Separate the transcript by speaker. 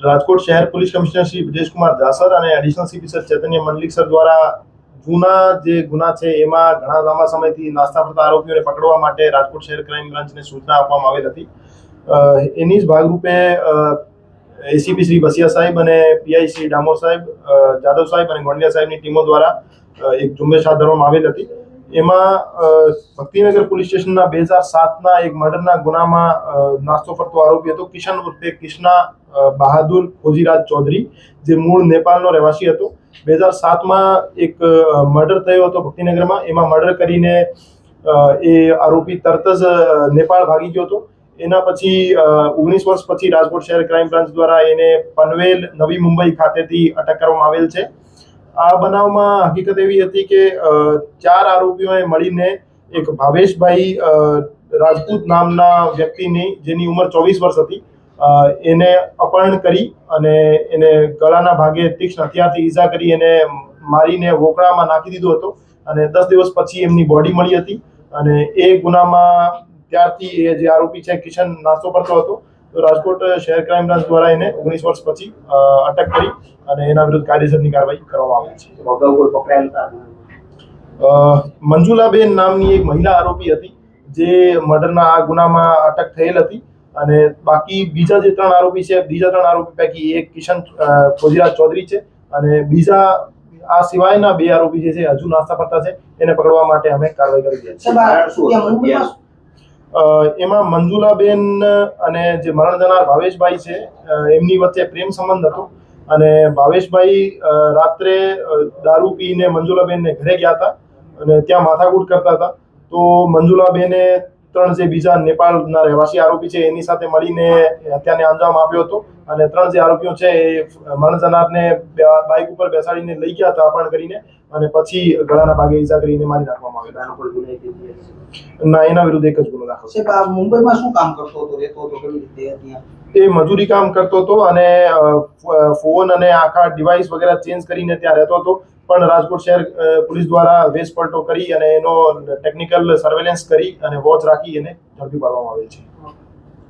Speaker 1: રાજકોટ શહેર police commissioner Shri Brijesh Kumar જાસર અને additional CP sir ચૈતન્ય મંડલિક sir દ્વારા જૂના જે ગુના છે એમાં ઘણા લાંબા સમયથી નાસ્તા ફરતા આરોપીઓને પકડવા માટે રાજકોટ શહેર ક્રાઇમ બ્રાન્ચને સૂચના આપવામાં આવેલ હતી। એની જ ભાગરૂપે એસીપી શ્રી બસિયા સાહેબ અને પીઆઈ શ્રી ડામોર સાહેબ, જાદવ સાહેબ અને ગોંડિયા સાહેબની ટીમો દ્વારા એક ઝુંબેશ હાથ ધરવામાં આવેલ હતી। એમાં ભક્તિનગર પોલીસ સ્ટેશનના 2007ના એક મર્ડરના ગુનામાં નાસ્તો ફરતો આરોપી હતો કિશન ઉર્ફે કૃષ્ણા બહાદુર ખોજીરાજ ચૌધરી, જે મૂળ નેપાળનો રહેવાસી હતો। 2007માં એક મર્ડર થયો હતો ભક્તિનગરમાં। એમાં મર્ડર કરીને એ આરોપી તરત જ નેપાળ ભાગી ગયો હતો। એના પછી 19 વર્ષ પછી રાજકોટ શહેર ક્રાઇમ બ્રાન્ચ દ્વારા એને પનવેલ નવી મુંબઈ ખાતેથી અટક કરવામાં આવેલ છે। આ બનાવમાં હકીકત એવી હતી કે 4 આરોપીઓએ મળીને એક ભાવેશભાઈ રાજપૂત નામના વ્યક્તિની, જેની ઉંમર 24 વર્ષ હતી, એને અપહરણ કરી અને એને ગળાના ભાગે તીક્ષ્ણ હથિયારથી ઈજા કરી એને મારીને વોકળામાં નાખી દીધો હતો અને 10 દિવસ પછી એમની બોડી મળી હતી। અને એ ગુનામાં ત્યારથી એ જે આરોપી છે કિશન નાસ્તો કરતો હતો, તો રાજકોટ શહેર ક્રાઇમ બ્રાન્ચ દ્વારા એને 19 વર્ષ પછી અટક કરી અને એના વિરુદ્ધ કાયદેસરની કાર્યવાહી કરવામાં આવી છે। મંજુલાબેન નામની એક મહિલા આરોપી હતી જે મર્ડરના આ ગુનામાં અટક થયેલ હતી અને બાકી બીજા જે 3 આરોપી છે, બીજા 3 આરોપી પૈકી એક કિશન ખોજીરાજ ચૌધરી છે અને બીજા આ સિવાયના 2 આરોપી જે છે હજુ નાસ્તા ફરતા છે, એને પકડવા માટે અમે કાર્યવાહી કરી છે। એમાં મંજુલાબેન અને જે મરણ જનાર ભાવેશભાઈ છે એમની વચ્ચે પ્રેમ સંબંધ હતો અને ભાવેશભાઈ રાત્રે દારૂ પીને મંજુલાબેનને ઘરે ગયા હતા અને ત્યાં માથાકૂટ કરતા હતા। તો મંજુલાબેને 3 જે બીજા નેપાળના રહેવાસી આરોપી છે એની સાથે મળીને હત્યાને અંજામ આપ્યો હતો અને 3 જે આરોપીઓ છે એ મરણ જનારને બાઇક ઉપર બેસાડીને લઈ ગયા હતા અપહરણ કરીને અને પછી ગળાના ભાગે ઈજા કરીને મારી નાખવામાં આવ્યો। ના, એના વિરુદ્ધ એક જ ગુનો દાખલ છે।
Speaker 2: મુંબઈમાં શું કામ કરતો હતો, રહેતો હતો, કેવી રીતે ત્યાં?
Speaker 1: એ મજૂરી કામ કરતો હતો અને ફોન અને આખા ડિવાઇસ વગેરે ચેન્જ કરીને ત્યાં રહેતો હતો, પણ રાજકોટ શહેર પોલીસ દ્વારા વેશ પલટો કરી અને એનો ટેકનિકલ સર્વેલન્સ કરી અને વોચ રાખી એને ઝડપી પાડવામાં આવે છે।